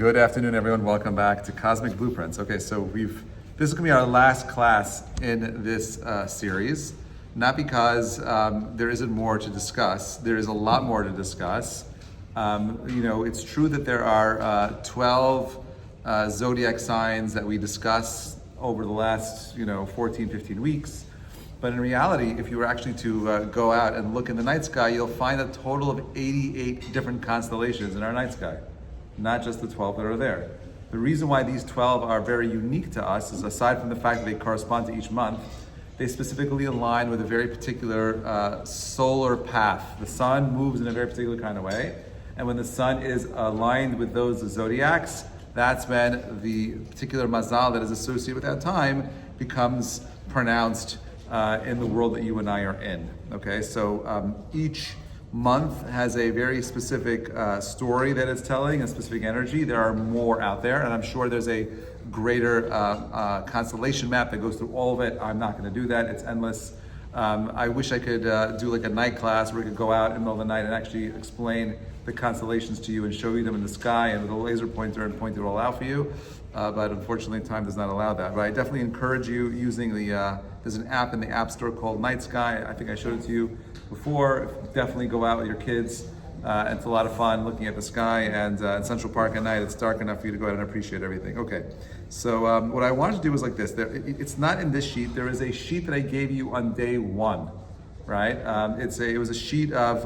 Good afternoon, everyone. Welcome back to Cosmic Blueprints. Okay, so this is going to be our last class in this series. Not because there isn't more to discuss. There is a lot more to discuss. It's true that there are 12 zodiac signs that we discuss over the last 14, 15 weeks. But in reality, if you were actually to go out and look in the night sky, you'll find a total of 88 different constellations in our night sky. Not just the 12 that are there. The reason why these 12 are very unique to us is, aside from the fact that they correspond to each month, they specifically align with a very particular solar path. The sun moves in a very particular kind of way, and when the sun is aligned with those zodiacs, that's when the particular mazal that is associated with that time becomes pronounced in the world that you and I are in. Okay, so each month has a very specific story that it's telling, a specific energy. There are more out there, and I'm sure there's a greater constellation map that goes through all of it. I'm not going to do that. It's endless. I wish I could do like a night class where we could go out in the middle of the night and actually explain the constellations to you and show you them in the sky and with a laser pointer and point it all out for you. But unfortunately, time does not allow that. But I definitely encourage you using there's an app in the App Store called Night Sky. I think I showed it to you before. Definitely go out with your kids. It's a lot of fun looking at the sky, and in Central Park at night, it's dark enough for you to go out and appreciate everything. Okay, so what I wanted to do was like this. It's not in this sheet. There is a sheet that I gave you on day one, right? It was a sheet of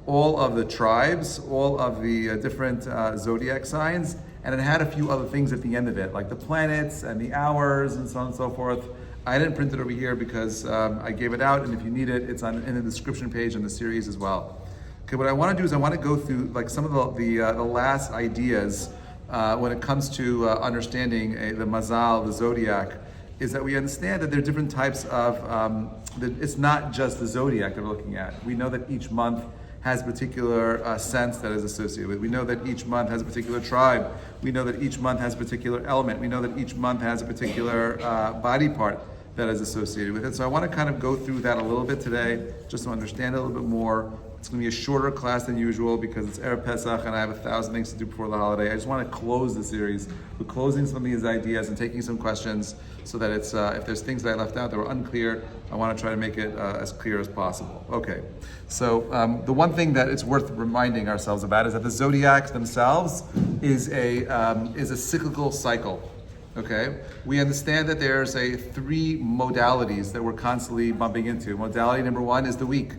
all of the tribes, all of the different zodiac signs, and it had a few other things at the end of it, like the planets and the hours and so on and so forth. I didn't print it over here because I gave it out, and if you need it, it's in the description page in the series as well. Okay, what I want to do is I want to go through like some of the last ideas when it comes to understanding the mazal, the zodiac, is that we understand that there are different types of, it's not just the zodiac that we're looking at. We know that each month has a particular sense that is associated with. We know that each month has a particular tribe. We know that each month has a particular element. We know that each month has a particular body part that is associated with it. So I want to kind of go through that a little bit today, just to understand it a little bit more. It's going to be a shorter class than usual because it's Erev Pesach and I have 1,000 things to do before the holiday. I just want to close the series with closing some of these ideas and taking some questions so that it's if there's things that I left out that were unclear, I want to try to make it as clear as possible. Okay, so the one thing that it's worth reminding ourselves about is that the zodiacs themselves is a cyclical cycle. Okay, we understand that there's three modalities that we're constantly bumping into. Modality number one is the week.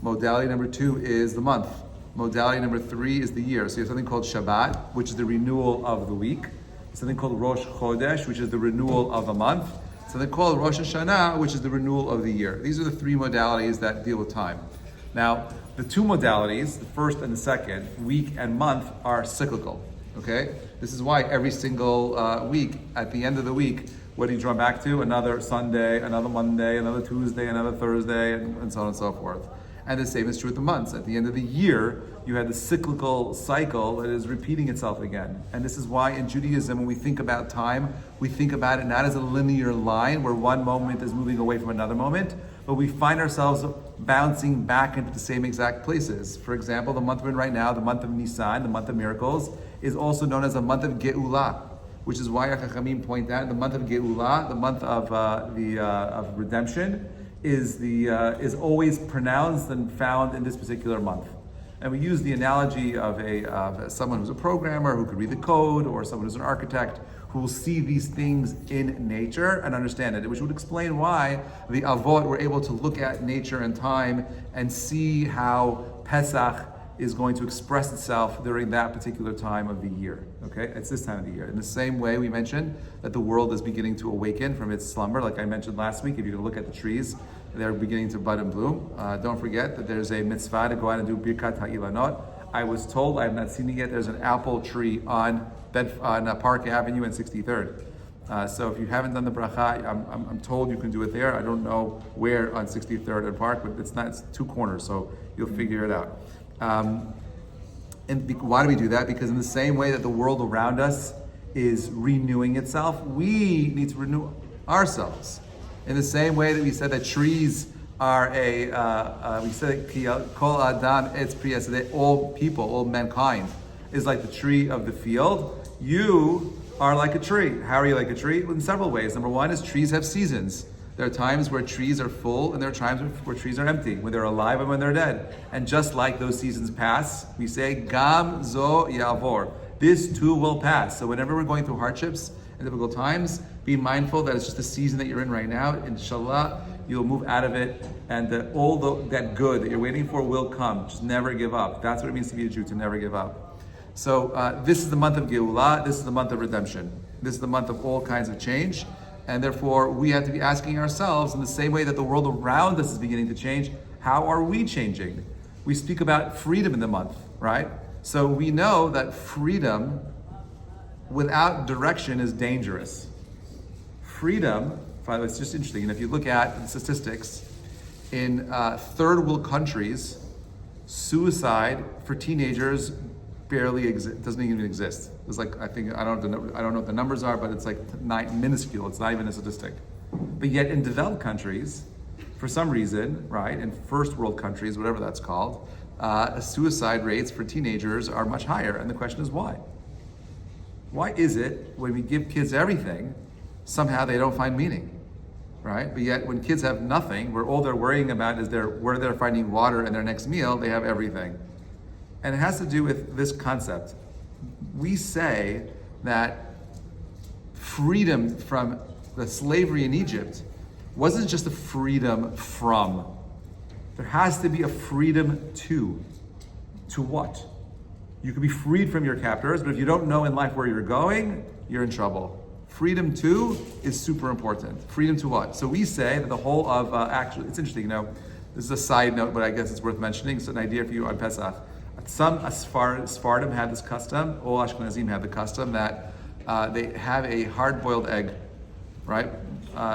Modality number two is the month. Modality number three is the year. So you have something called Shabbat, which is the renewal of the week. Something called Rosh Chodesh, which is the renewal of the month. Something called Rosh Hashanah, which is the renewal of the year. These are the three modalities that deal with time. Now, the two modalities, the first and the second, week and month, are cyclical. Okay? This is why every single week, at the end of the week, what do you draw back to? Another Sunday, another Monday, another Tuesday, another Thursday, and so on and so forth. And the same is true with the months. At the end of the year, you have the cyclical cycle that is repeating itself again. And this is why in Judaism, when we think about time, we think about it not as a linear line where one moment is moving away from another moment, but we find ourselves bouncing back into the same exact places. For example, the month we're in right now, the month of Nisan, the month of miracles, is also known as a month of Geula, which is why Chachamim point out the month of Geula, the month of redemption, is always pronounced and found in this particular month. And we use the analogy of someone who's a programmer who could read the code, or someone who's an architect who will see these things in nature and understand it, which would explain why the Avot were able to look at nature and time and see how Pesach is going to express itself during that particular time of the year. Okay, it's this time of the year. In the same way, we mentioned that the world is beginning to awaken from its slumber. Like I mentioned last week, if you look at the trees, they're beginning to bud and bloom. Don't forget that there's a mitzvah to go out and do Birkat HaIlanot. I was told, I have not seen it yet, there's an apple tree on Park Avenue and 63rd. So if you haven't done the bracha, I'm told you can do it there. I don't know where on 63rd and Park, but it's two corners, so you'll figure it out. And why do we do that? Because in the same way that the world around us is renewing itself, we need to renew ourselves. In the same way that we said that trees are we said kol adam etz priya, so that all people, all mankind, is like the tree of the field. You are like a tree. How are you like a tree? Well, in several ways. Number one is trees have seasons. There are times where trees are full and there are times where trees are empty, when they're alive and when they're dead. And just like those seasons pass, we say, Gam zo yavor. This too will pass. So whenever we're going through hardships and difficult times, be mindful that it's just the season that you're in right now. Inshallah, you'll move out of it, and that good that you're waiting for will come. Just never give up. That's what it means to be a Jew, to never give up. So this is the month of Geulah. This is the month of redemption. This is the month of all kinds of change. And therefore, we have to be asking ourselves, in the same way that the world around us is beginning to change, how are we changing? We speak about freedom in the month, right? So we know that freedom without direction is dangerous. Freedom, by the way, it's just interesting. And if you look at the statistics, in third world countries, suicide for teenagers barely doesn't even exist. It's like, I don't know what the numbers are, but it's like minuscule. It's not even a statistic. But yet in developed countries, for some reason, right, in first world countries, whatever that's called, suicide rates for teenagers are much higher. And the question is why? Why is it when we give kids everything, somehow they don't find meaning, right? But yet when kids have nothing, where all they're worrying about is where they're finding water and their next meal, they have everything. And it has to do with this concept. We say that freedom from the slavery in Egypt wasn't just a freedom from. There has to be a freedom to. To what? You can be freed from your captors, but if you don't know in life where you're going, you're in trouble. Freedom to is super important. Freedom to what? So we say that the whole of, actually, it's interesting, this is a side note, but I guess it's worth mentioning. It's an idea for you on Pesach. Some Sephardim had this custom, all Ashkenazim have the custom that they have a hard-boiled egg, right?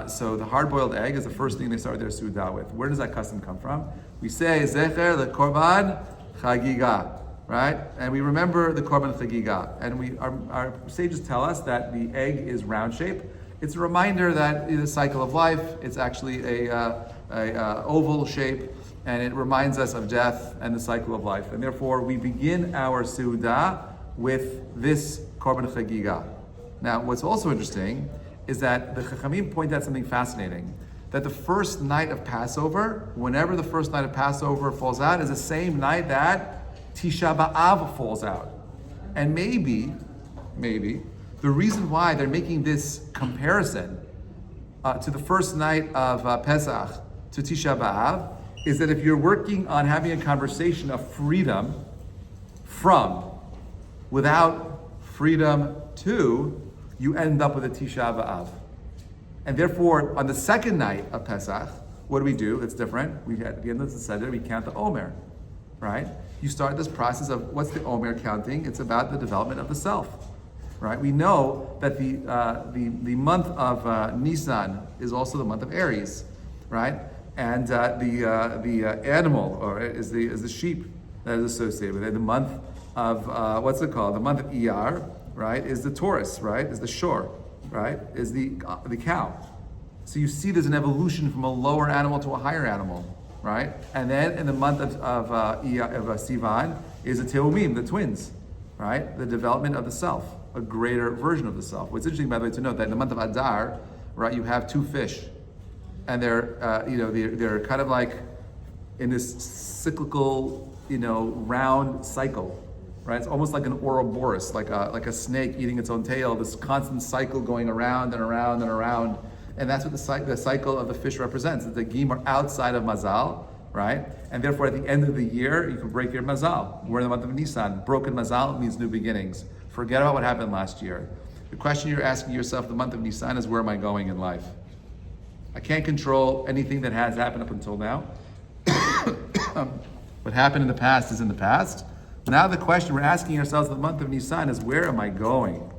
So the hard-boiled egg is the first thing they start their Suda with. Where does that custom come from? We say, Zecher le Korban Chagiga, right? And we remember the Korban Chagiga. And our sages tell us that the egg is round shape. It's a reminder that in the cycle of life, it's actually a oval shape, and it reminds us of death and the cycle of life. And therefore, we begin our Seudah with this Korban Chagiga. Now, what's also interesting is that the Chachamim point out something fascinating, that the first night of Passover, whenever the first night of Passover falls out, is the same night that Tisha B'Av falls out. And maybe, the reason why they're making this comparison to the first night of Pesach to Tisha B'Av is that if you're working on having a conversation of freedom from without freedom to, you end up with a Tisha B'Av. And therefore, on the second night of Pesach, what do we do? It's different. We at the end of the Seder, we count the Omer, right? You start this process of what's the Omer counting? It's about the development of the self, right? We know that the month of Nisan is also the month of Aries, right? And the animal, or is the sheep that is associated with it. The month of what's it called? The month of Iyar, right? Is the Taurus, right? Is the shore, right? Is the cow. So you see, there's an evolution from a lower animal to a higher animal, right? And then in the month of Sivan is the Teumim, the twins, right? The development of the self, a greater version of the self. What's interesting, by the way, to note that in the month of Adar, right, you have two fish. And they're kind of like in this cyclical, round cycle, right? It's almost like an Ouroboros, like a snake eating its own tail. This constant cycle going around and around and around, and that's what the cycle of the fish represents. The Gim are outside of Mazal, right? And therefore, at the end of the year, you can break your Mazal. We're in the month of Nisan. Broken Mazal means new beginnings. Forget about what happened last year. The question you're asking yourself the month of Nisan is, where am I going in life? I can't control anything that has happened up until now. What happened in the past is in the past. Now the question we're asking ourselves in the month of Nisan is, where am I going?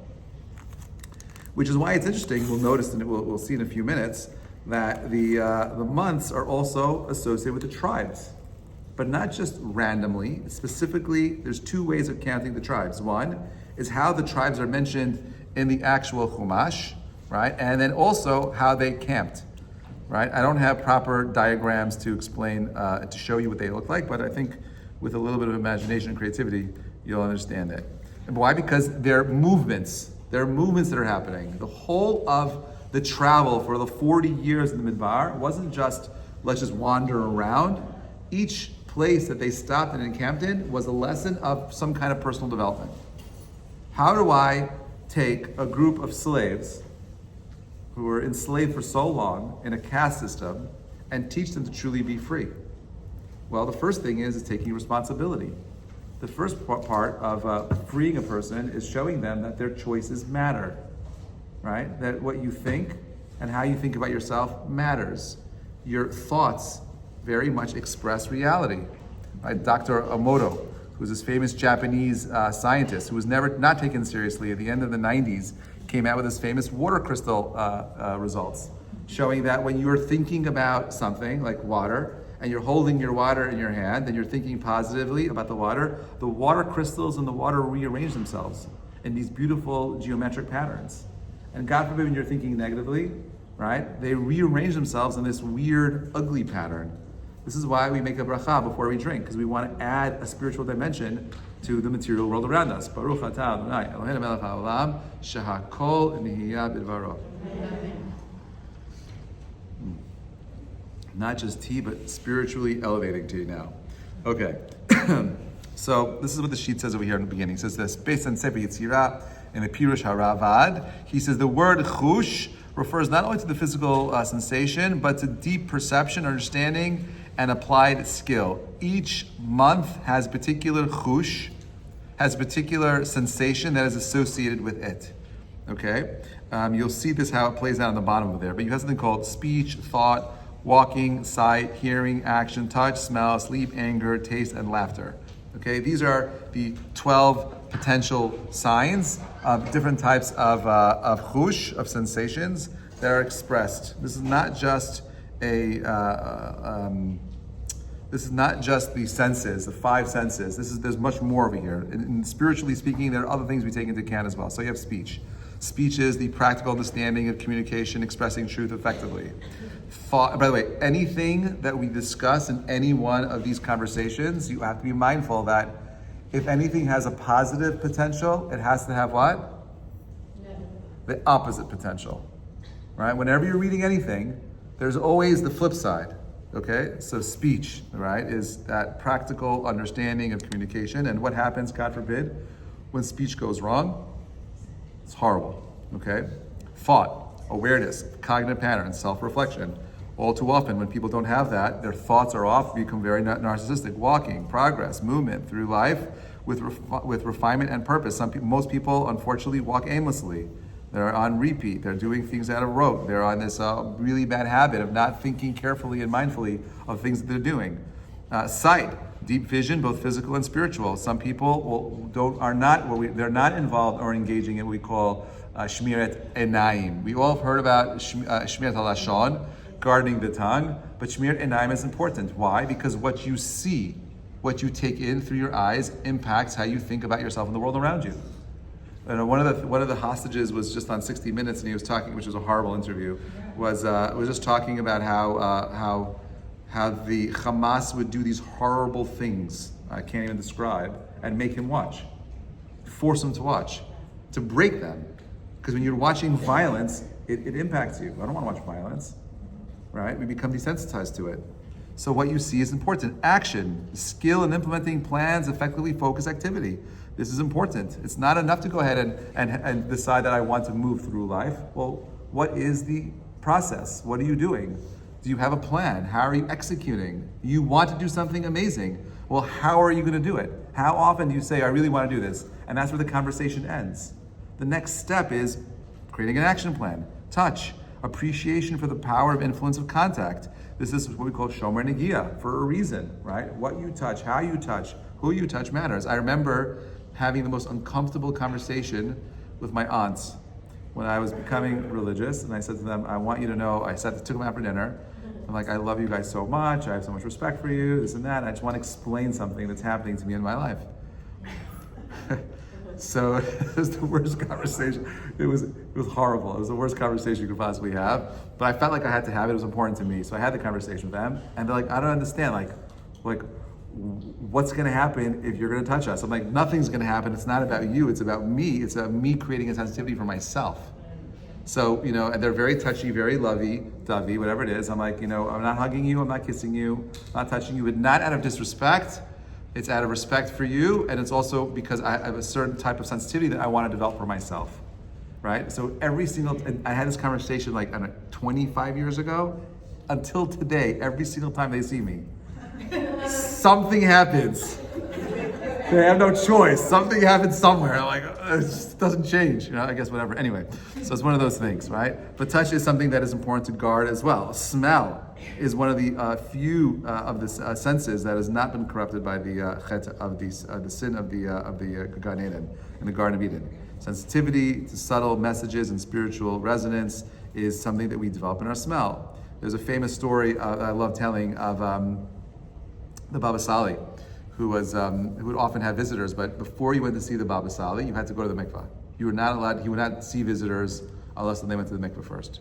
Which is why it's interesting, we'll notice, and we'll see in a few minutes, that the months are also associated with the tribes. But not just randomly. Specifically, there's two ways of counting the tribes. One is how the tribes are mentioned in the actual Chumash, right? And then also how they camped. Right? I don't have proper diagrams to explain, to show you what they look like, but I think with a little bit of imagination and creativity, you'll understand it. And why? Because they're movements. There are movements that are happening. The whole of the travel for the 40 years in the Midbar wasn't just, let's just wander around. Each place that they stopped and encamped in was a lesson of some kind of personal development. How do I take a group of slaves who were enslaved for so long in a caste system and teach them to truly be free? Well, the first thing is taking responsibility. The first part of freeing a person is showing them that their choices matter, right? That what you think and how you think about yourself matters. Your thoughts very much express reality. Right? Dr. Emoto, who's this famous Japanese scientist who was never not taken seriously at the end of the 90s, came out with his famous water crystal results, showing that when you're thinking about something like water, and you're holding your water in your hand, and you're thinking positively about the water crystals in the water rearrange themselves in these beautiful geometric patterns. And God forbid when you're thinking negatively, right, they rearrange themselves in this weird, ugly pattern. This is why we make a bracha before we drink, because we want to add a spiritual dimension to the material world around us. Baruch atah Adonai Eloheinu melech haolam shehakol nihiyah bidvaro. Not just tea, but spiritually elevating tea now. Okay, so this is what the sheet says over here in the beginning. It says this, based on Sefer Yetzirah in the Pirush Haravad. He says the word chush refers not only to the physical sensation, but to deep perception, understanding, and applied skill. Each month has particular chush, has particular sensation that is associated with it. Okay, you'll see this how it plays out on the bottom over there. But you have something called speech, thought, walking, sight, hearing, action, touch, smell, sleep, anger, taste, and laughter. Okay, these are the 12 potential signs of different types of chush, of sensations that are expressed. This is not just this is not just the senses, the 5 senses. There's much more over here. And spiritually speaking, there are other things we take into account as well. So you have speech. Speech is the practical understanding of communication, expressing truth effectively. Thought, by the way, anything that we discuss in any one of these conversations, you have to be mindful that if anything has a positive potential, it has to have what? The opposite potential, right? Whenever you're reading anything, there's always the flip side, okay? So speech, right, is that practical understanding of communication. And what happens, God forbid, when speech goes wrong? It's horrible, okay? Thought, awareness, cognitive patterns, self-reflection. All too often, when people don't have that, their thoughts are off, become very narcissistic. Walking, progress, movement through life with refinement and purpose. Most people, unfortunately, walk aimlessly. They're on repeat. They're doing things out of rote. They're on this really bad habit of not thinking carefully and mindfully of things that they're doing. Sight, deep vision, both physical and spiritual. Some people they're not involved or engaging in what we call shmirat enayim. We all have heard about shmirat halashon, guarding the tongue, but shmirat enayim is important. Why? Because what you see, what you take in through your eyes, impacts how you think about yourself and the world around you. And one of the hostages was just on 60 Minutes, and he was talking, which was a horrible interview. Was just talking about how the Hamas would do these horrible things I can't even describe, and make him watch, force him to watch, to break them, because when you're watching violence, it impacts you. I don't want to watch violence, right? We become desensitized to it. So what you see is important. Action, skill in implementing plans, effectively focused activity. This is important. It's not enough to go ahead and decide that I want to move through life. Well, what is the process? What are you doing? Do you have a plan? How are you executing? You want to do something amazing. Well, how are you going to do it? How often do you say, I really want to do this? And that's where the conversation ends. The next step is creating an action plan. Touch, appreciation for the power of influence of contact. This is what we call shomer negia, for a reason, right? What you touch, how you touch, who you touch matters. I remember having the most uncomfortable conversation with my aunts when I was becoming religious, and I said to them, I want you to know, took them out for dinner. I'm like, I love you guys so much, I have so much respect for you, this and that, and I just want to explain something that's happening to me in my life. So it was the worst conversation. It was horrible. It was the worst conversation you could possibly have. But I felt like I had to have it. It was important to me. So I had the conversation with them, and they're like, I don't understand. Like, what's going to happen if you're going to touch us? I'm like, nothing's going to happen. It's not about you. It's about me. It's about me creating a sensitivity for myself. So, and they're very touchy, very lovey-dovey, whatever it is. I'm like, I'm not hugging you. I'm not kissing you. I'm not touching you. But not out of disrespect. It's out of respect for you. And it's also because I have a certain type of sensitivity that I want to develop for myself. Right? So I had this conversation like, 25 years ago. Until today, every single time they see me, something happens. They have no choice. Something happens somewhere. I'm like, it just doesn't change. I guess whatever. Anyway, so it's one of those things, right? But touch is something that is important to guard as well. Smell is one of the few of the senses that has not been corrupted by the chet of the sin of the Gan Eden in the Garden of Eden. Sensitivity to subtle messages and spiritual resonance is something that we develop in our smell. There's a famous story I love telling of the Baba Sali, who would often have visitors, but before you went to see the Baba Sali, you had to go to the mikvah. You were not allowed, he would not see visitors unless they went to the mikvah first.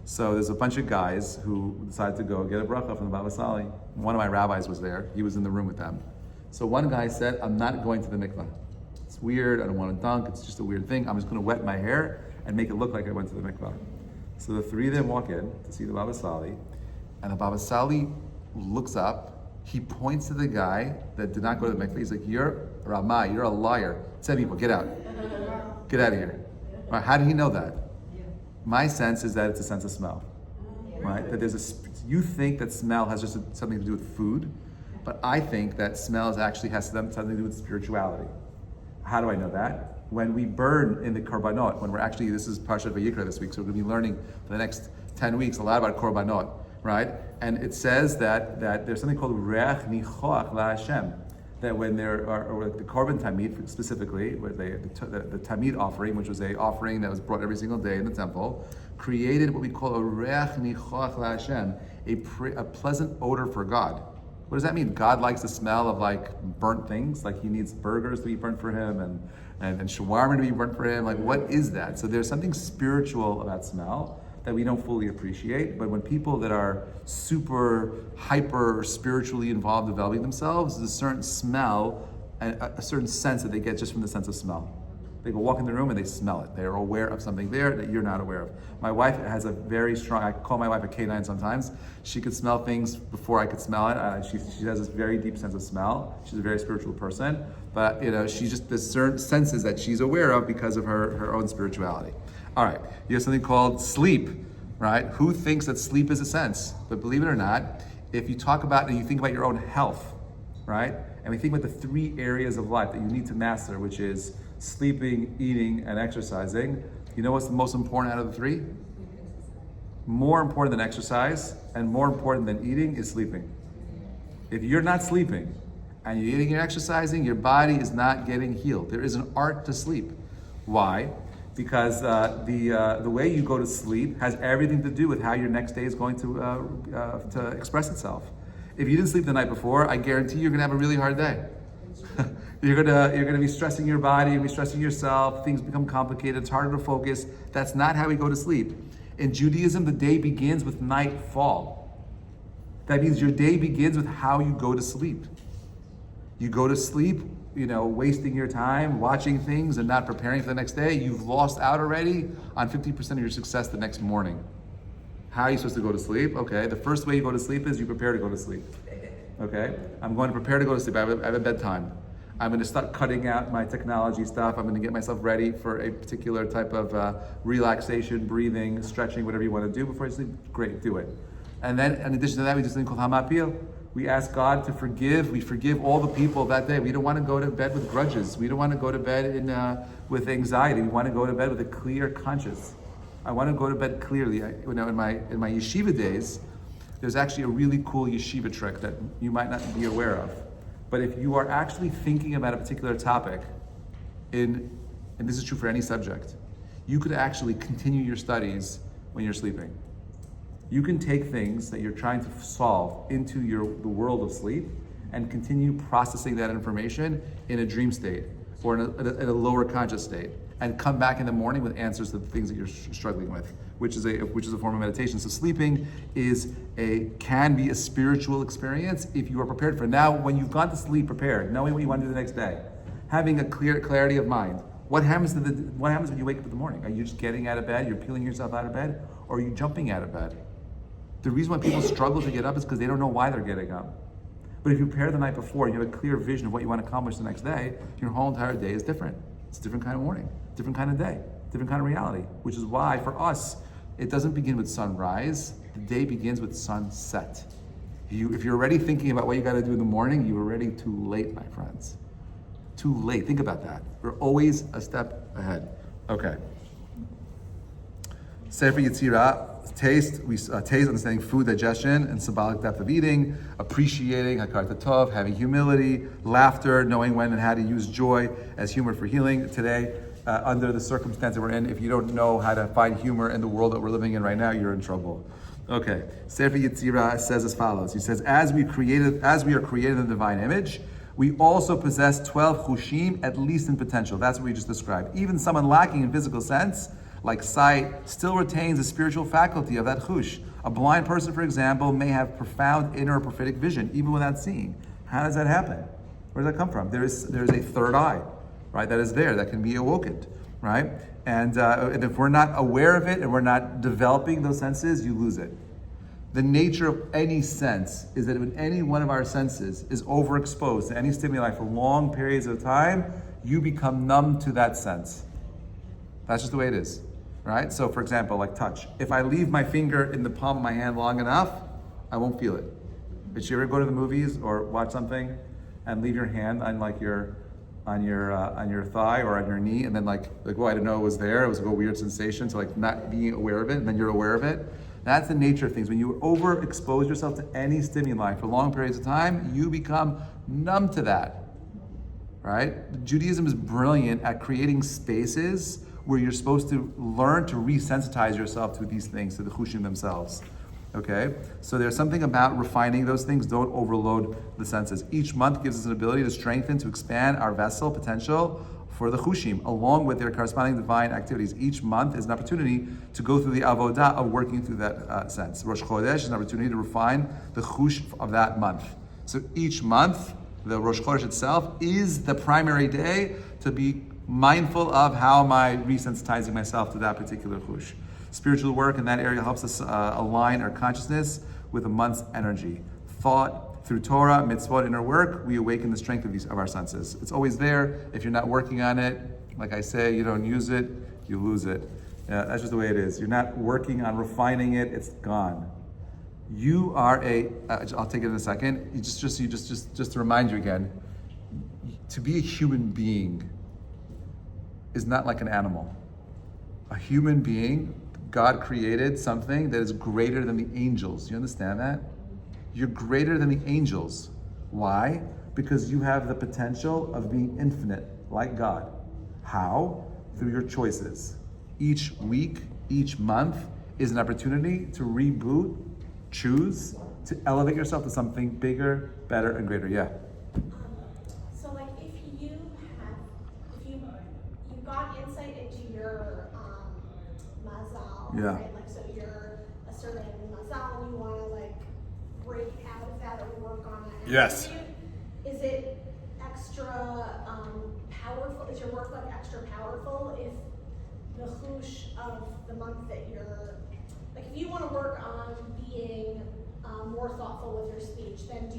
So there's a bunch of guys who decided to go get a bracha from the Baba Sali. One of my rabbis was there. He was in the room with them. So one guy said, I'm not going to the mikvah. It's weird, I don't want to dunk, it's just a weird thing. I'm just going to wet my hair and make it look like I went to the mikvah. So the three of them walk in to see the Baba Sali, and the Baba Sali looks up. He points to the guy that did not go to the mikvah. He's like, you're Rabbi, you're a liar. 10 people, get out. Get out of here. Right, how did he know that? My sense is that it's a sense of smell. Right? That you think that smell has just something to do with food, but I think that smell actually has something to do with spirituality. How do I know that? When we burn in the korbanot, this is Parshat Vayikra this week, so we're going to be learning for the next 10 weeks a lot about korbanot. Right? And it says that there's something called reach nichoach laHashem, that when there or the korban tamid specifically, where the tamid offering, which was an offering that was brought every single day in the temple, created what we call a reach nichoach laHashem, a pleasant odor for God. What does that mean? God likes the smell of like burnt things, like he needs burgers to be burnt for him and shawarma to be burnt for him. Like, what is that? So there's something spiritual about smell that we don't fully appreciate, but when people that are super hyper spiritually involved developing themselves, there's a certain smell and a certain sense that they get just from the sense of smell. They go walk in the room and they smell it. They're aware of something there that you're not aware of. My wife has a very strong, I call my wife a canine sometimes. She could smell things before I could smell it. She has this very deep sense of smell. She's a very spiritual person, but she just, there's certain senses that she's aware of because of her own spirituality. All right, you have something called sleep, right? Who thinks that sleep is a sense? But believe it or not, if you talk about and you think about your own health, right? And we think about the three areas of life that you need to master, which is sleeping, eating, and exercising. You know what's the most important out of the three? More important than exercise and more important than eating is sleeping. If you're not sleeping and you're eating and exercising, your body is not getting healed. There is an art to sleep. Why? Because the way you go to sleep has everything to do with how your next day is going to express itself. If you didn't sleep the night before, I guarantee you're going to have a really hard day. You're gonna be stressing your body, you're gonna be stressing yourself. Things become complicated. It's harder to focus. That's not how we go to sleep. In Judaism, the day begins with nightfall. That means your day begins with how you go to sleep. You go to sleep, wasting your time watching things and not preparing for the next day. You've lost out already on 50% of your success the next morning. How are you supposed to go to sleep? Okay, the first way you go to sleep is you prepare to go to sleep. Okay, I'm going to prepare to go to sleep. I have a bedtime. I'm going to start cutting out my technology stuff. I'm going to get myself ready for a particular type of relaxation, breathing, stretching, whatever you want to do before you sleep. Great, do it. And then, in addition to that, we do something called hamapil. We ask God to forgive. We forgive all the people that day. We don't want to go to bed with grudges. We don't want to go to bed with anxiety. We want to go to bed with a clear conscience. I want to go to bed clearly. In my yeshiva days, there's actually a really cool yeshiva trick that you might not be aware of. But if you are actually thinking about a particular topic, and this is true for any subject, you could actually continue your studies when you're sleeping. You can take things that you're trying to solve into the world of sleep and continue processing that information in a dream state or in a lower conscious state. and come back in the morning with answers to the things that you're struggling with, which is a form of meditation. So sleeping can be a spiritual experience if you are prepared for it. Now, when you've gone to sleep prepared, knowing what you want to do the next day, having a clarity of mind, what happens when you wake up in the morning? Are you just getting out of bed? You're peeling yourself out of bed, or are you jumping out of bed? The reason why people struggle to get up is because they don't know why they're getting up. But if you prepare the night before and you have a clear vision of what you want to accomplish the next day, your whole entire day is different. It's a different kind of morning, different kind of day, different kind of reality, which is why for us, it doesn't begin with sunrise. The day begins with sunset. If you're already thinking about what you got to do in the morning, you're already too late, my friends. Too late. Think about that. We're always a step ahead. Okay. Sefer Yetzirah. Taste, understanding food digestion and symbolic depth of eating, appreciating hakarat tov, having humility, laughter, knowing when and how to use joy as humor for healing. Today, under the circumstances we're in, if you don't know how to find humor in the world that we're living in right now, you're in trouble. Okay, Sefer Yetzirah says as follows. He says, as we are created in the divine image, we also possess 12 chushim, at least in potential. That's what we just described. Even someone lacking in physical sense, like sight, still retains the spiritual faculty of that chush. A blind person, for example, may have profound inner prophetic vision, even without seeing. How does that happen? Where does that come from? There's a third eye, right, that is there, that can be awoken, right? And if we're not aware of it and we're not developing those senses, you lose it. The nature of any sense is that when any one of our senses is overexposed to any stimuli for long periods of time, you become numb to that sense. That's just the way it is, right? So for example, like touch. If I leave my finger in the palm of my hand long enough, I won't feel it. Did you ever go to the movies or watch something and leave your hand on your thigh or on your knee, and then like oh, I didn't know it was there. It was a weird sensation, so like not being aware of it, and then you're aware of it. That's the nature of things. When you overexpose yourself to any stimuli for long periods of time, you become numb to that, right? Judaism is brilliant at creating spaces where you're supposed to learn to resensitize yourself to these things, to the chushim themselves. Okay? So there's something about refining those things. Don't overload the senses. Each month gives us an ability to strengthen, to expand our vessel potential for the chushim, along with their corresponding divine activities. Each month is an opportunity to go through the avodah of working through that sense. Rosh Chodesh is an opportunity to refine the chush of that month. So each month, the Rosh Chodesh itself is the primary day to be mindful of how am I resensitizing myself to that particular chush. Spiritual work in that area helps us align our consciousness with a month's energy. Thought, through Torah, mitzvot, inner work, we awaken the strength of our senses. It's always there. If you're not working on it, like I say, you don't use it, you lose it. That's just the way it is. You're not working on refining it, it's gone. You are I'll take it in a second. Just to remind you again, to be a human being is not like an animal. A human being, God created something that is greater than the angels. You understand that? You're greater than the angels. Why? Because you have the potential of being infinite, like God. How? Through your choices. Each week, each month is an opportunity to reboot, choose, to elevate yourself to something bigger, better, and greater. Yeah. So like if you got insight into your mazal, Yeah. right? Like so you're a certain mazal and you want to like break out of that or work on it. Yes. Is it extra powerful? Is your work like extra powerful if the chush of the month that you're like if you want to work on being more thoughtful with your speech, then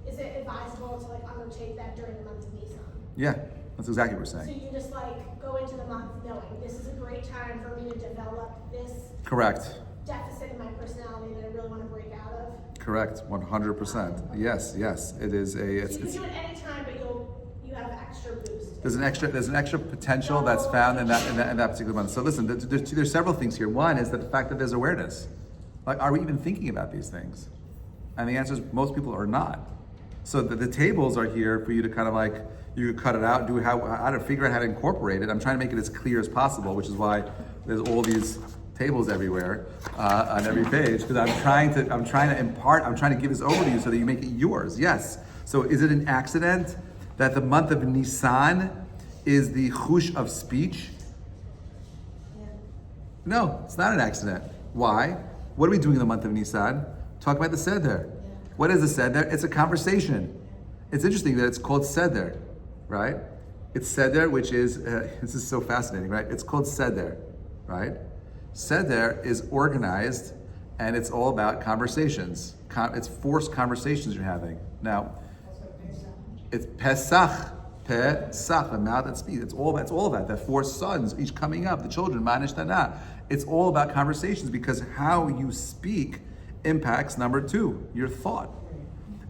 is it advisable to like undertake that during the month of Nisan? Yeah, that's exactly what we're So saying. you just like go into the month knowing this is a great time for me to develop this Correct. deficit in my personality that I really want to break out of. Correct. 100%. Yes. It is So you can do it any time, but you have extra boost. There's an extra potential that's found in that particular month. So listen, there's several things here. One is that the fact that there's awareness. Like, are we even thinking about these things? And the answer is most people are not. So the tables are here for you to kind of like, you cut it out, how to figure out how to incorporate it. I'm trying to make it as clear as possible, which is why there's all these tables everywhere on every page, because I'm trying to give this over to you so that you make it yours. Yes. So is it an accident that the month of Nisan is the chush of speech? No, it's not an accident. Why? What are we doing in the month of Nisan? Talk about the Seder. What is the Seder? It's a conversation. It's interesting that it's called Seder, right? It's Seder, which is, this is so fascinating, right? It's called Seder, right? Seder is organized, and it's all about conversations. It's forced conversations you're having. Now, it's Pesach, the mouth that speaks. It's all that. The four sons, each coming up, the children, Manish Dana. It's all about conversations because how you speak impacts number two, your thought.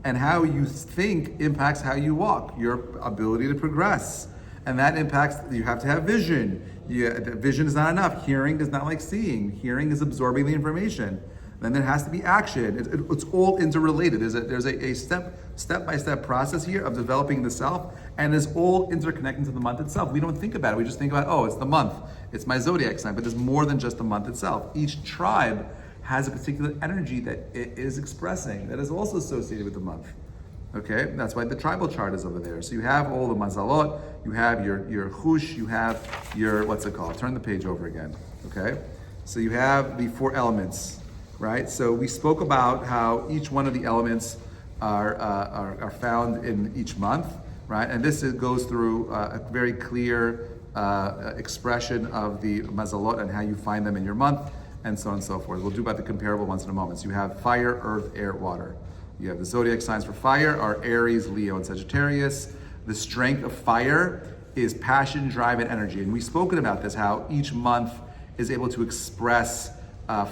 And how you think impacts how you walk, your ability to progress. And that impacts, you have to have vision. Vision is not enough. Hearing is not like seeing. Hearing is absorbing the information. Then there has to be action. It's all interrelated. There's a step-by-step process here of developing the self, and it's all interconnecting to the month itself. We don't think about it. We just think about, oh, it's the month. It's my zodiac sign. But there's more than just the month itself. Each tribe has a particular energy that it is expressing that is also associated with the month. Okay, that's why the tribal chart is over there. So you have all the mazalot, you have your chush, you have your, what's it called? Turn the page over again. Okay, so you have the four elements, right? So we spoke about how each one of the elements are found in each month, right? And this goes through a very clear expression of the mazalot and how you find them in your month, and so on and so forth. We'll do about the comparable ones in a moment. So you have fire, earth, air, water. You have the zodiac signs for fire are Aries, Leo, and Sagittarius. The strength of fire is passion, drive, and energy. And we've spoken about this, how each month is able to express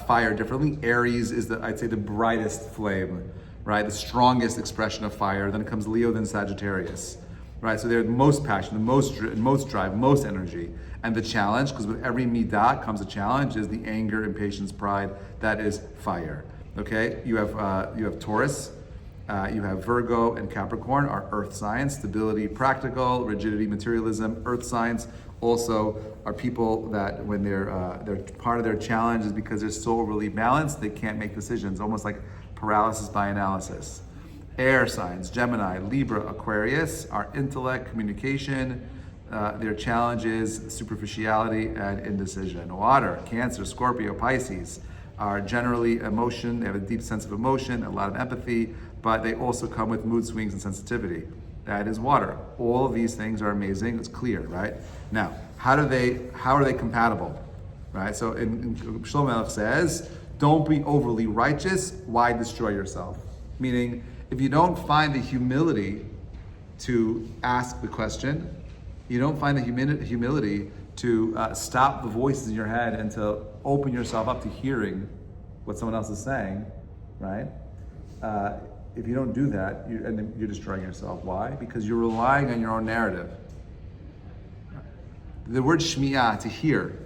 fire differently. Aries is, I'd say, the brightest flame, right? The strongest expression of fire. Then comes Leo, then Sagittarius, right? So they're the most passion, the most drive, most energy. And the challenge, because with every midah comes a challenge, is the anger, impatience, pride. That is fire. Okay, you have Taurus, you have Virgo and Capricorn are earth signs, stability, practical, rigidity, materialism. Earth signs also are people that when they're part of their challenge is because they're so overly balanced, they can't make decisions, almost like paralysis by analysis. Air signs, Gemini, Libra, Aquarius are intellect, communication. Their challenge is superficiality and indecision. Water, Cancer, Scorpio, Pisces are generally emotion. They have a deep sense of emotion, a lot of empathy, but they also come with mood swings and sensitivity. That is water. All of these things are amazing. It's clear, right? Now, how are they compatible, right? So in Shlomo Melech says, don't be overly righteous. Why destroy yourself? Meaning, if you don't find the humility to ask the question, you don't find the humility to stop the voices in your head and to open yourself up to hearing what someone else is saying, right? If you don't do that, you're destroying yourself. Why? Because you're relying on your own narrative. The word shmi'ah, to hear,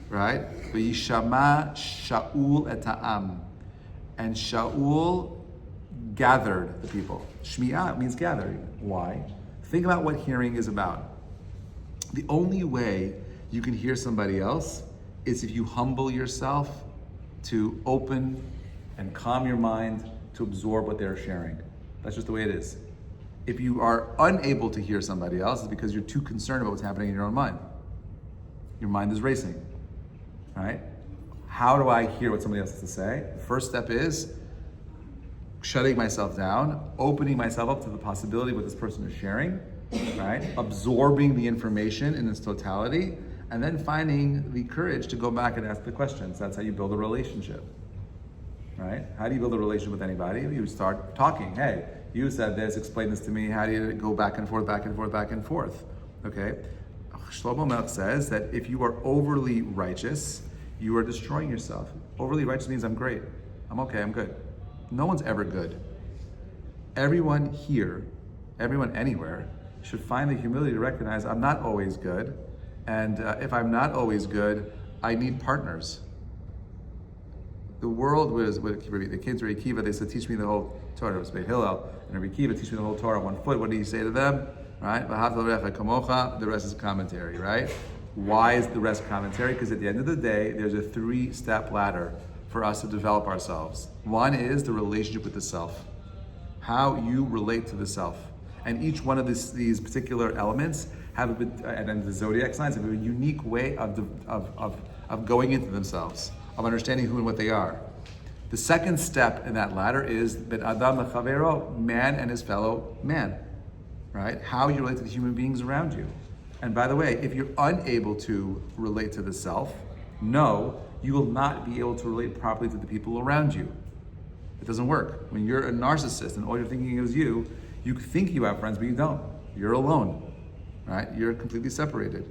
right? V'yishama Shaul et ha'am. And Shaul gathered the people. Shmi'ah means gathering. Why? Think about what hearing is about. The only way you can hear somebody else is if you humble yourself to open and calm your mind to absorb what they're sharing. That's just the way it is. If you are unable to hear somebody else, it's because you're too concerned about what's happening in your own mind. Your mind is racing, right? How do I hear what somebody else has to say? The first step is shutting myself down, opening myself up to the possibility of what this person is sharing, right? Absorbing the information in its totality, and then finding the courage to go back and ask the questions. That's how you build a relationship, right? How do you build a relationship with anybody? You start talking. Hey, you said this, explain this to me. How do you go back and forth, back and forth, back and forth? Okay? Shlomo Melech says that if you are overly righteous, you are destroying yourself. Overly righteous means I'm great. I'm okay, I'm good. No one's ever good. Everyone here, everyone anywhere, should find the humility to recognize I'm not always good. And if I'm not always good, I need partners. The world was, they came to Rabbi Akiva, they said, teach me the whole Torah. It was Beit Hillel, and Rabbi Akiva, teach me the whole Torah on 1 foot. What did he say to them? Right? The rest is commentary, right? Why is the rest commentary? Because at the end of the day, there's a 3-step ladder for us to develop ourselves. One is the relationship with the self. How you relate to the self. And each one of these particular elements have and then the zodiac signs have a unique way of of going into themselves, of understanding who and what they are. The second step in that ladder is ben adam lechavero, man and his fellow man, right? How you relate to the human beings around you. And by the way, if you're unable to relate to the self, no, you will not be able to relate properly to the people around you. It doesn't work. When you're a narcissist and all you're thinking is you think you have friends, but you don't. You're alone, right? You're completely separated.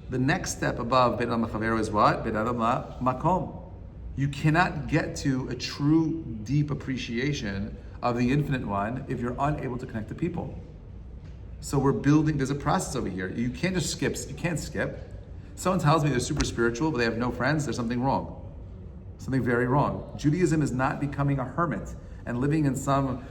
The next step above ben adam lechavero is what? Ben adam makom. You cannot get to a true, deep appreciation of the Infinite One if you're unable to connect to people. So we're building, there's a process over here. You can't just skip, you can't skip. Someone tells me they're super spiritual, but they have no friends, there's something wrong. Something very wrong. Judaism is not becoming a hermit and living in some,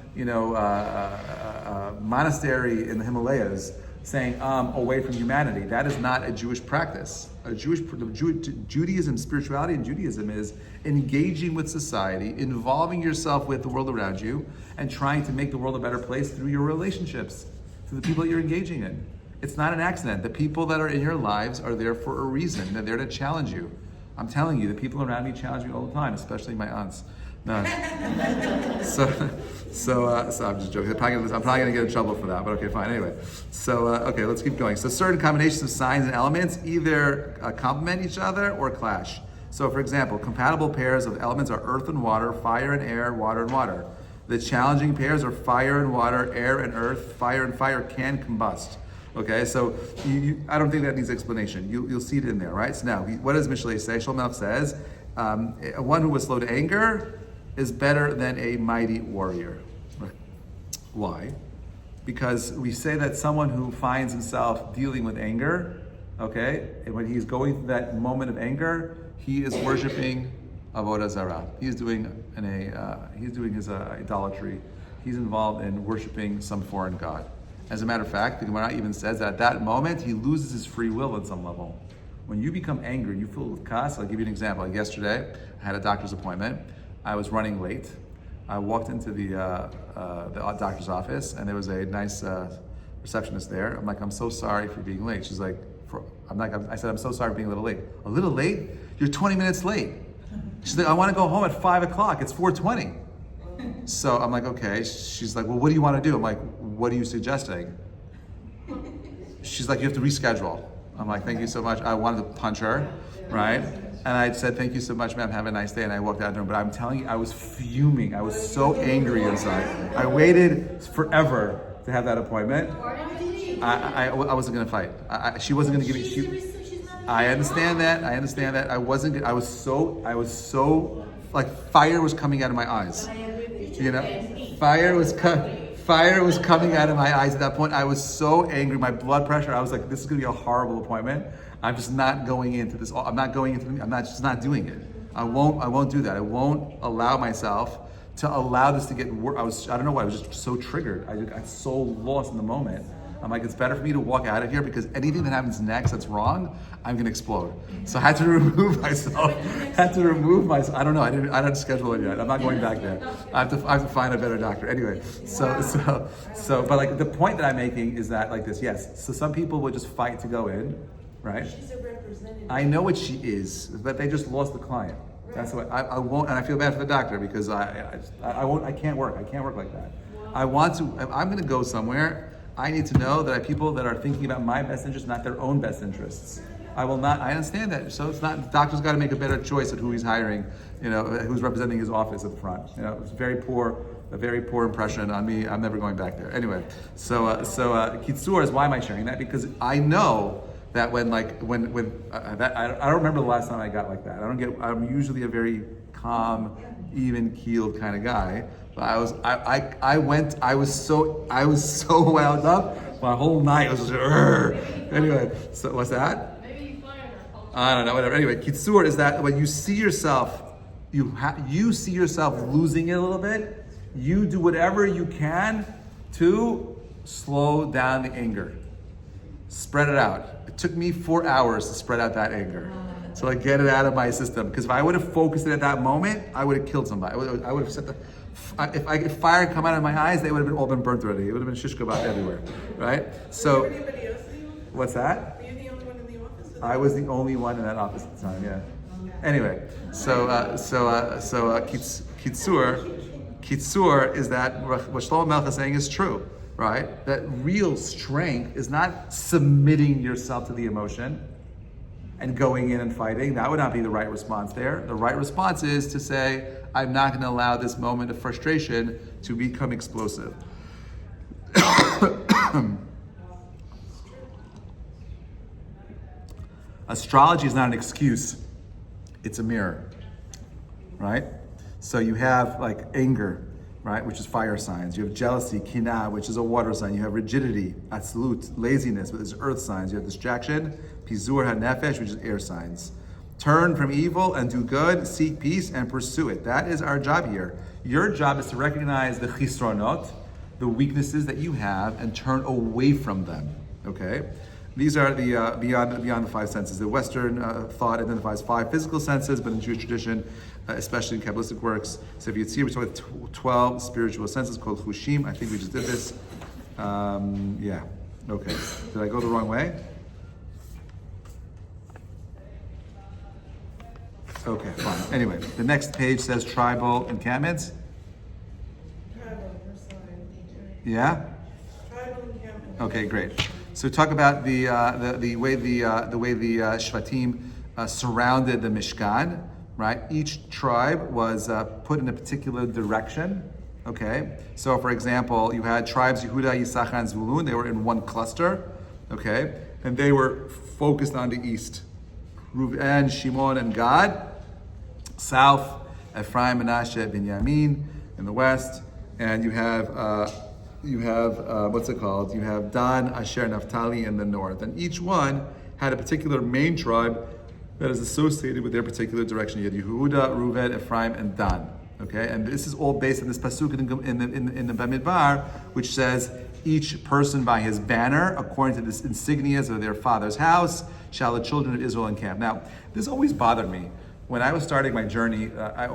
monastery in the Himalayas saying, away from humanity. That is not a Jewish practice. Judaism, spirituality in Judaism is engaging with society, involving yourself with the world around you, and trying to make the world a better place through your relationships, through the people that you're engaging in. It's not an accident. The people that are in your lives are there for a reason. They're there to challenge you. I'm telling you, the people around me challenge me all the time, especially my aunts. No. So I'm just joking. I'm probably going to get in trouble for that, but okay, fine. Anyway, so let's keep going. So certain combinations of signs and elements either complement each other or clash. So for example, compatible pairs of elements are earth and water, fire and air, water and water. The challenging pairs are fire and water, air and earth. Fire and fire can combust. Okay, so I don't think that needs explanation. You'll see it in there, right? So now, what does Mishlei say? Shlomo Melech says, one who was slow to anger is better than a mighty warrior. Why? Because we say that someone who finds himself dealing with anger, okay, and when he's going through that moment of anger, he is worshiping avodah zarah. He's doing his idolatry. He's involved in worshiping some foreign god. As a matter of fact, the Gemara even says that at that moment he loses his free will at some level. When you become angry, you feel with kas. I'll give you an example. Like yesterday, I had a doctor's appointment. I was running late. I walked into the doctor's office, and there was a nice receptionist there. I'm like, I'm so sorry for being late. She's like, I said, I'm so sorry for being a little late. A little late? You're 20 minutes late. She's like, I want to go home at 5 o'clock. It's 4:20. So I'm like, okay. She's like, well, what do you want to do? I'm like, what are you suggesting? She's like, you have to reschedule. I'm like, thank you so much. I wanted to punch her, right? And I said, thank you so much, ma'am. Have a nice day. And I walked out of the room. But I'm telling you, I was fuming. I was so angry inside. I waited forever to have that appointment. I wasn't going to fight. She wasn't going to give me. I understand that. I was so like fire was coming out of my eyes. Fire was coming out of my eyes at that point. I was so angry. My blood pressure. I was like, this is going to be a horrible appointment. I'm just not going into this. I'm not just not doing it. I won't do that. I won't allow myself to allow this to get worse. I don't know why. I was just so triggered. I got so lost in the moment. I'm like, it's better for me to walk out of here because anything that happens next that's wrong, I'm gonna explode. So I had to remove myself. I don't know. I didn't schedule it yet. I'm not going back there. I have to find a better doctor. Anyway, but like the point that I'm making is that like this. Yes. So some people will just fight to go in, right? She's a representative. I know what she is, but they just lost the client. Right. That's what I won't, and I feel bad for the doctor because I won't. I can't work. I can't work like that. I want to. If I'm gonna go somewhere, I need to know that I have people that are thinking about my best interests, not their own best interests. I will not, I understand that. So it's not, the doctor's got to make a better choice at who he's hiring, who's representing his office at the front. It's a very poor impression on me. I'm never going back there. Anyway, so Kitsur is, why am I sharing that? Because I know that I don't remember the last time I got like that. I'm usually a very calm, even keeled kind of guy. But I was so wound up. My whole night was just, anyway. So what's that? Maybe you find her. I don't know. Whatever. Anyway, kitsur is that when you see yourself, you see yourself losing it a little bit. You do whatever you can to slow down the anger, spread it out. It took me 4 hours to spread out that anger. So I get it out of my system. Because if I would have focused it at that moment, I would have killed somebody. I would have set the. If fire had come out of my eyes, they would have all been burnt already. It would have been shish kebab everywhere, right? So, anybody else in the office? What's that? Are you the only one in the office? I was the only one in that office at the time. Yeah. Anyway, Kitsur is that what Shlomo Melech is saying is true, right? That real strength is not submitting yourself to the emotion and going in and fighting. That would not be the right response there. The right response is to say, I'm not going to allow this moment of frustration to become explosive. Astrology is not an excuse, it's a mirror, right? So you have like anger, right, which is fire signs. You have jealousy, kina, which is a water sign. You have rigidity, atzlut, laziness, which is earth signs. You have distraction, pizur hanefesh, which is air signs. Turn from evil and do good, seek peace and pursue it. That is our job here. Your job is to recognize the chisronot, the weaknesses that you have, and turn away from them, okay? These are the beyond the five senses. The Western thought identifies five physical senses, but in Jewish tradition, especially in Kabbalistic works, so if you see, we're talking about 12 spiritual senses called chushim. I think we just did this. Yeah, okay. Did I go the wrong way? Okay, fine. Anyway, the next page says tribal encampments. Yeah? Tribal encampments. Okay, great. So talk about the way the Shvatim surrounded the Mishkan, right? Each tribe was put in a particular direction. Okay. So for example, you had tribes Yehuda, Yisachar, and Zvulun. They were in one cluster. Okay, and they were focused on the east. Reuven, Shimon, and Gad. South, Ephraim, Menashe, Binyamin in the west, and you have what's it called? You have Dan, Asher, Naphtali in the north, and each one had a particular main tribe that is associated with their particular direction. You had Yehuda, Reuven, Ephraim, and Dan. Okay, and this is all based on this pasuk in the Bamidbar, which says, "Each person by his banner, according to the insignias of their father's house, shall the children of Israel encamp." Now, this always bothered me. When I was starting my journey, I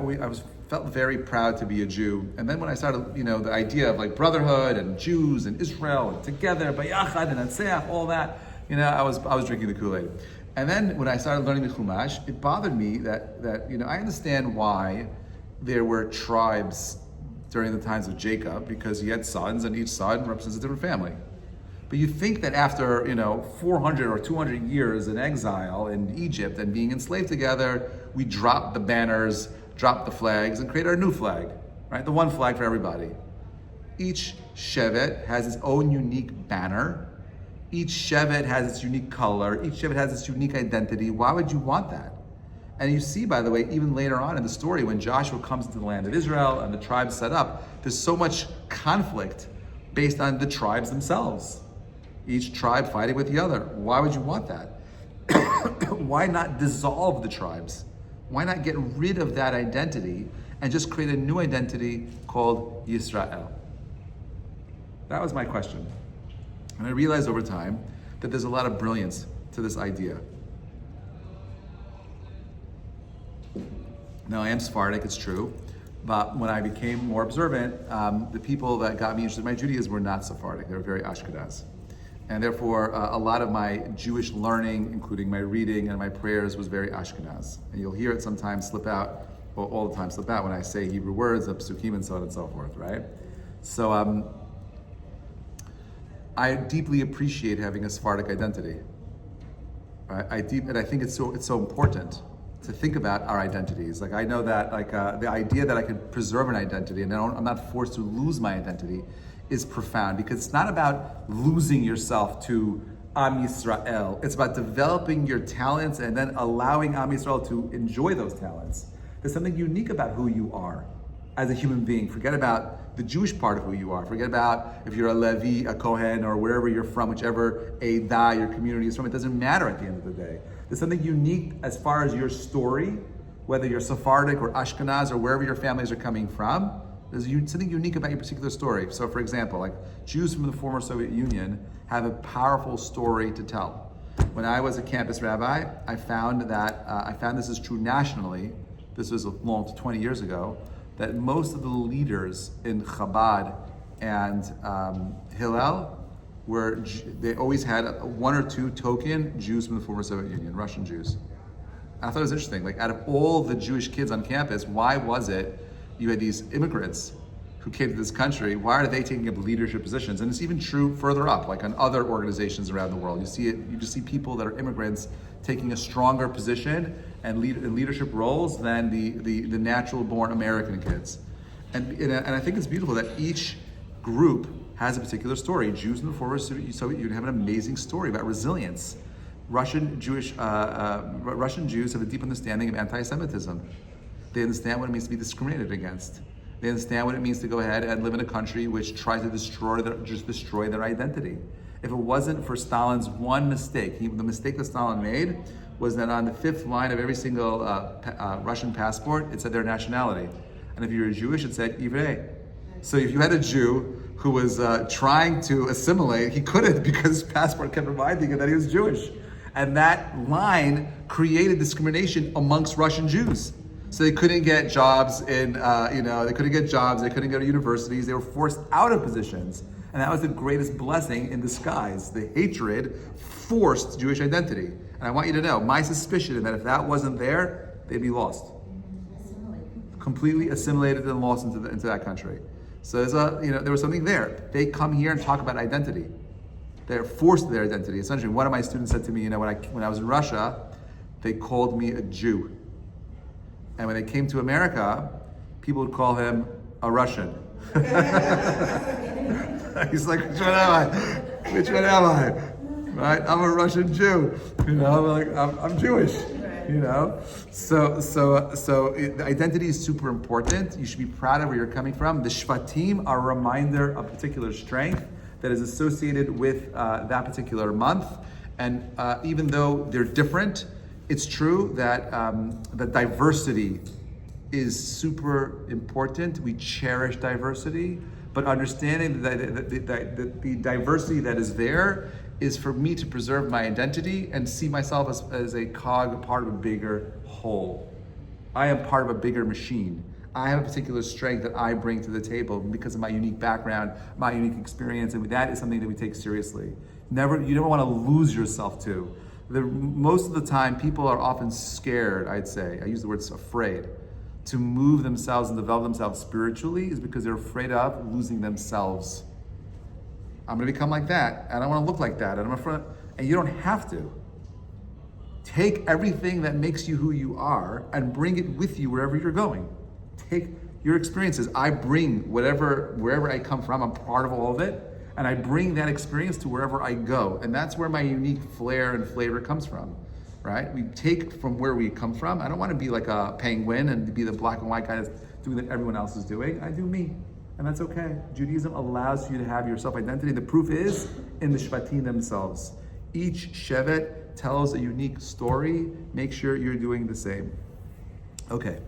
felt very proud to be a Jew. And then when I started, the idea of like brotherhood and Jews and Israel and together, bayachad and atseach, all that, I was drinking the Kool-Aid. And then when I started learning the Chumash, it bothered me that I understand why there were tribes during the times of Jacob, because he had sons and each son represents a different family. But you think that after 400 or 200 years in exile in Egypt and being enslaved together, we drop the banners, drop the flags, and create our new flag, right? The one flag for everybody. Each shevet has its own unique banner. Each shevet has its unique color. Each shevet has its unique identity. Why would you want that? And you see, by the way, even later on in the story, when Joshua comes into the land of Israel and the tribes set up, there's so much conflict based on the tribes themselves. Each tribe fighting with the other. Why would you want that? Why not dissolve the tribes? Why not get rid of that identity and just create a new identity called Yisrael? That was my question. And I realized over time that there's a lot of brilliance to this idea. Now, I am Sephardic, it's true, but when I became more observant, the people that got me interested in my Judaism were not Sephardic. They were very Ashkenaz. And therefore, a lot of my Jewish learning, including my reading and my prayers, was very Ashkenaz. And you'll hear it sometimes slip out, or all the time slip out when I say Hebrew words, the psukim, and so on and so forth, right? So I deeply appreciate having a Sephardic identity. Right? And I think it's so important to think about our identities. Like I know that the idea that I can preserve an identity and I'm not forced to lose my identity is profound, because it's not about losing yourself to Am Yisrael. It's about developing your talents and then allowing Am Yisrael to enjoy those talents. There's something unique about who you are as a human being. Forget about the Jewish part of who you are. Forget about if you're a Levi, a Kohen, or wherever you're from, whichever Eidah your community is from. It doesn't matter at the end of the day. There's something unique as far as your story, whether you're Sephardic or Ashkenaz or wherever your families are coming from. There's something unique about your particular story. So for example, like Jews from the former Soviet Union have a powerful story to tell. When I was a campus rabbi, I found this is true nationally. This was 20 years ago, that most of the leaders in Chabad and Hillel were they always had one or two token Jews from the former Soviet Union, Russian Jews. I thought it was interesting. Like, out of all the Jewish kids on campus, why was it you had these immigrants who came to this country? Why are they taking up leadership positions? And it's even true further up, like on other organizations around the world. You see it. You just see people that are immigrants taking a stronger position and in leadership roles than the natural-born American kids. And I think it's beautiful that each group has a particular story. Jews in the former Soviet Union have an amazing story about resilience. Russian Jews have a deep understanding of anti-Semitism. They understand what it means to be discriminated against. They understand what it means to go ahead and live in a country which tries to destroy their identity. If it wasn't for Stalin's one mistake, the mistake that Stalin made was that on the fifth line of every single Russian passport, it said their nationality. And if you were Jewish, it said Ivre. So if you had a Jew who was trying to assimilate, he couldn't because his passport kept reminding him that he was Jewish. And that line created discrimination amongst Russian Jews. So they couldn't get jobs they couldn't get jobs, they couldn't go to universities, they were forced out of positions. And that was the greatest blessing in disguise. The hatred forced Jewish identity. And I want you to know, my suspicion is that if that wasn't there, they'd be lost. Completely assimilated and lost into that country. So there was something there. They come here and talk about identity. They're forced to their identity. Essentially, one of my students said to me, when I was in Russia, they called me a Jew. And when they came to America, people would call him a Russian. He's like, which one am I? Which one am I? Right? I'm a Russian Jew. I'm Jewish. So the identity is super important. You should be proud of where you're coming from. The Shvatim are a reminder of particular strength that is associated with that particular month. And even though they're different, it's true that the diversity is super important. We cherish diversity, but understanding that the diversity that is there is for me to preserve my identity and see myself as a cog, part of a bigger whole. I am part of a bigger machine. I have a particular strength that I bring to the table because of my unique background, my unique experience, and that is something that we take seriously. You never want to lose yourself to. Most of the time, people are often scared, I'd say, I use the word afraid, to move themselves and develop themselves spiritually is because they're afraid of losing themselves. I'm going to become like that. I don't want to look like that. And you don't have to. Take everything that makes you who you are and bring it with you wherever you're going. Take your experiences. I bring wherever I come from, I'm part of all of it. And I bring that experience to wherever I go. And that's where my unique flair and flavor comes from, right? We take from where we come from. I don't want to be like a penguin and be the black and white guy that's doing that everyone else is doing. I do me. And that's okay. Judaism allows you to have your self-identity. The proof is in the Shvatim themselves. Each Shevet tells a unique story. Make sure you're doing the same. Okay.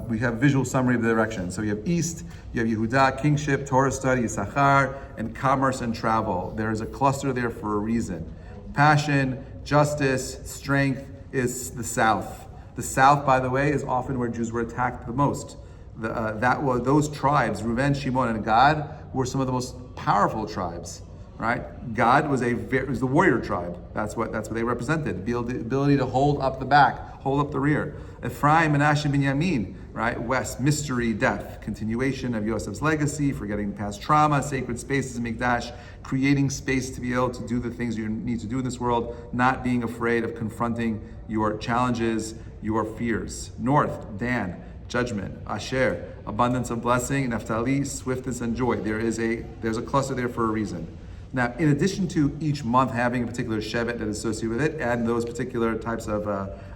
We have visual summary of the direction. So you have East, you have Yehuda, kingship, Torah study, Yisachar, and commerce and travel. There is a cluster there for a reason. Passion, justice, strength is the South. The South, by the way, is often where Jews were attacked the most. Those tribes, Reuven, Shimon, and Gad, were some of the most powerful tribes. Right? Gad was the warrior tribe. That's what they represented. The ability to hold up the back, hold up the rear. Ephraim, Menashe, Binyamin, right? West, mystery, death, continuation of Yosef's legacy, forgetting past trauma, sacred spaces, Mikdash, creating space to be able to do the things you need to do in this world, not being afraid of confronting your challenges, your fears. North, Dan, judgment, Asher, abundance of blessing, Naphtali, swiftness and joy. There's a cluster there for a reason. Now, in addition to each month having a particular shevet that is associated with it and those particular types of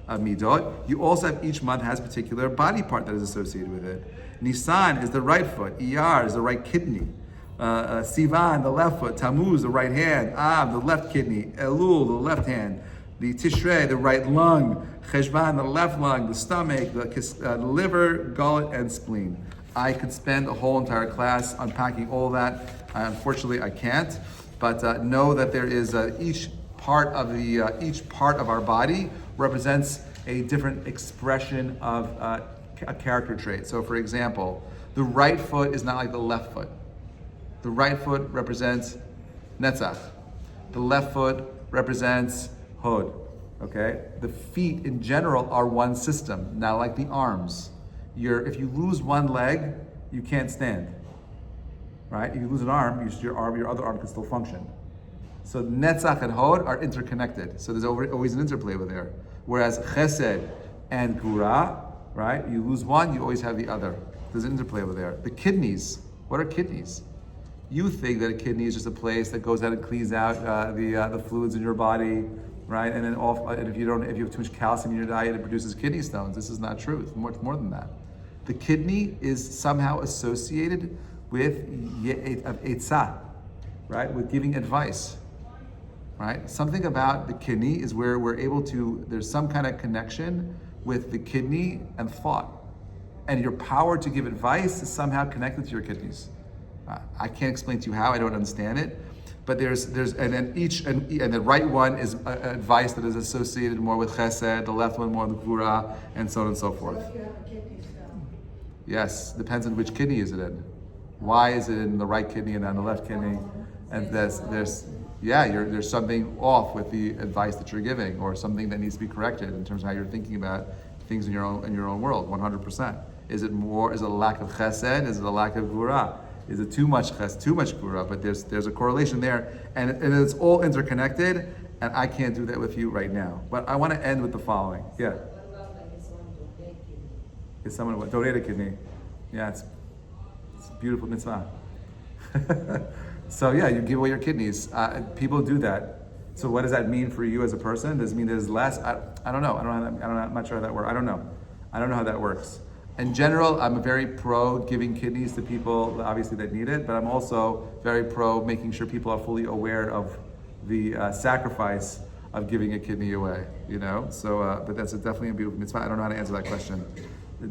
midot, you also have each month has a particular body part that is associated with it. Nisan is the right foot, Iyar is the right kidney, Sivan, the left foot, Tammuz, the right hand, Av, the left kidney, Elul, the left hand, the Tishrei, the right lung, Cheshvan, the left lung, the stomach, the liver, gullet, and spleen. I could spend a whole entire class unpacking all that. Unfortunately, I can't. But know that there is each part of our body represents a different expression of a character trait. So, for example, the right foot is not like the left foot. The right foot represents Netzach. The left foot represents Hod. Okay? The feet in general are one system, not like the arms. If you lose one leg, you can't stand. Right? If you lose an arm, your other arm can still function. So Netzach and Hod are interconnected. So there's always an interplay over there. Whereas Chesed and Gura, right? You lose one, you always have the other. There's an interplay over there. The kidneys. What are kidneys? You think that a kidney is just a place that goes out and cleans out the fluids in your body, right? And then if you have too much calcium in your diet, it produces kidney stones. This is not true. It's much more than that. The kidney is somehow associated with Eitzah, right? With giving advice, right? Something about the kidney is where we're able to, there's some kind of connection with the kidney and thought. And your power to give advice is somehow connected to your kidneys. I can't explain to you how, I don't understand it. But and the right one is advice that is associated more with Chesed, the left one more with Gvura, and so on and so forth. What if you have a kidney stone? Yes, depends on which kidney is it in. Why is it in the right kidney and on the left kidney? And there's something off with the advice that you're giving, or something that needs to be corrected in terms of how you're thinking about things in your own world. 100%. Is it a lack of Chesed? Is it a lack of Gvura? Is it too much Chesed, too much Gvura? But there's a correlation there, and it's all interconnected. And I can't do that with you right now. But I want to end with the following. Yeah. Is someone what? Donate a kidney. Yeah, it's a beautiful mitzvah. So yeah, you give away your kidneys. People do that. So what does that mean for you as a person? Does it mean there's less? I don't know. I'm not sure how that works. I don't know how that works. In general, I'm very pro giving kidneys to people, obviously, that need it, but I'm also very pro making sure people are fully aware of the sacrifice of giving a kidney away, So, but that's definitely a beautiful mitzvah. I don't know how to answer that question.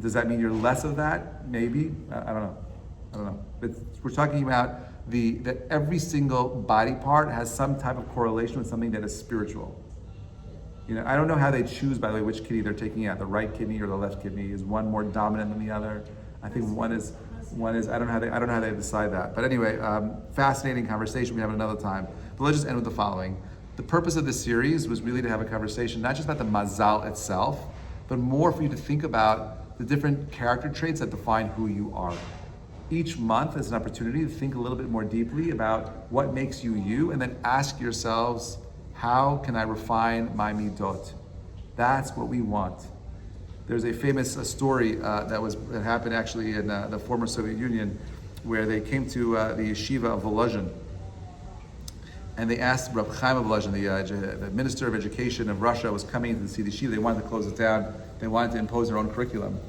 Does that mean you're less of that? Maybe. I don't know. But we're talking about that every single body part has some type of correlation with something that is spiritual. I don't know how they choose, by the way, which kidney they're taking out, the right kidney or the left kidney. Is one more dominant than the other? I think one is. I don't know how they decide that. But anyway, fascinating conversation. We have another time. But let's just end with the following. The purpose of this series was really to have a conversation, not just about the mazal itself, but more for you to think about the different character traits that define who you are. Each month is an opportunity to think a little bit more deeply about what makes you you, and then ask yourselves, how can I refine my midot? That's what we want. There's a famous story that happened actually in the former Soviet Union, where they came to the yeshiva of Volozhin, and they asked Rabbi Chaim of Volozhin, the minister of education of Russia, was coming in to see the yeshiva. They wanted to close it down. They wanted to impose their own curriculum.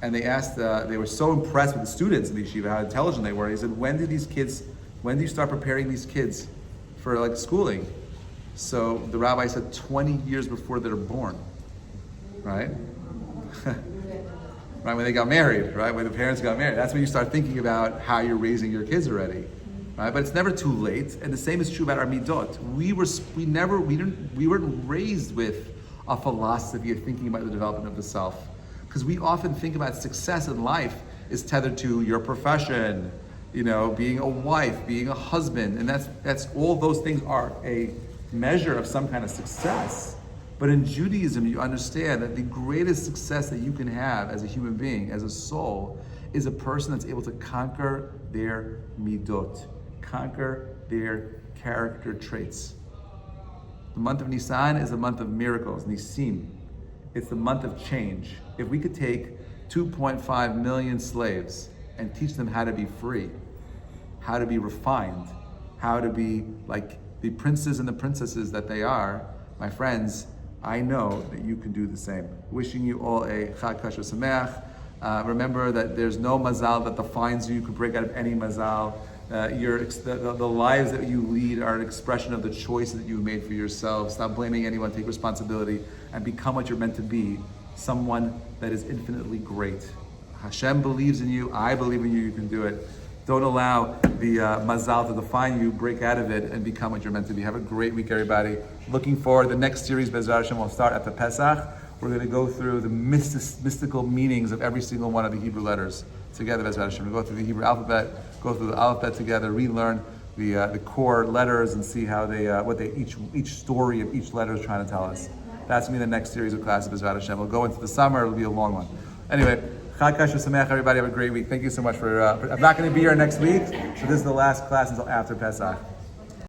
And they asked, they were so impressed with the students in the yeshiva, how intelligent they were. He said, when do you start preparing these kids for schooling? So the rabbi said 20 years before they're born, right? Right, when they got married, right? When the parents got married, that's when you start thinking about how you're raising your kids already, right? But it's never too late, and the same is true about our midot. We weren't raised with a philosophy of thinking about the development of the self, because we often think about success in life is tethered to your profession, being a wife, being a husband, and that's all those things are a measure of some kind of success. But in Judaism, you understand that the greatest success that you can have as a human being, as a soul, is a person that's able to conquer their midot, conquer their character traits. The month of Nisan is a month of miracles, Nisim. It's the month of change. If we could take 2.5 million slaves and teach them how to be free, how to be refined, how to be like the princes and the princesses that they are, my friends, I know that you can do the same. Wishing you all a Chag Kasher Sameach. Remember that there's no mazal that defines you. You can break out of any mazal. The lives that you lead are an expression of the choices that you've made for yourself. Stop blaming anyone, take responsibility, and become what you're meant to be, someone that is infinitely great. Hashem believes in you, I believe in you, you can do it. Don't allow the mazal to define you, break out of it, and become what you're meant to be. Have a great week, everybody. Looking forward, the next series, Be'ezrat Hashem, will start at the Pesach. We're going to go through the mystical meanings of every single one of the Hebrew letters together, Be'ezrat Hashem. We'll go through the Hebrew alphabet, go through the alphabet together, relearn the core letters and see how they what they each story of each letter is trying to tell us. That's gonna be the next series of classes, B'ezrat Hashem. We'll go into the summer. It'll be a long one. Anyway, Chag Kasher Sameach, everybody. Have a great week. Thank you so much for. I'm not going to be here next week, so this is the last class until after Pesach.